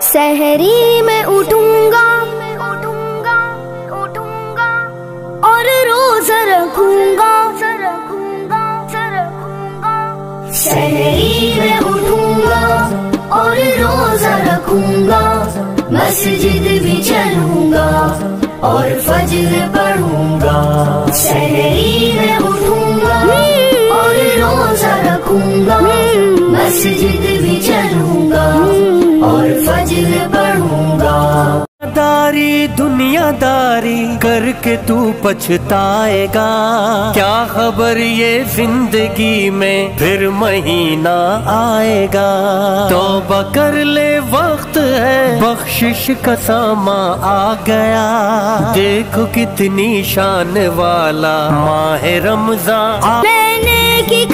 سحری میں اٹھوں گا اور روزہ رکھوں گا، سحری میں اٹھوں گا اور روزہ رکھوں گا، مسجد بھی چلوں گا اور فجر پڑھوں گا، سحری میں اٹھوں گا اور روزہ رکھوں گا، مسجد بھی چلوں گا اور فجر پڑھوں گا۔ دنیا داری کر کے تو پچھتائے گا، کیا خبر یہ زندگی میں پھر مہینہ آئے گا، توبہ کر لے وقت ہے بخشش کا ساما آ گیا، دیکھو کتنی شان والا ماہ رمضان۔ میں نے کی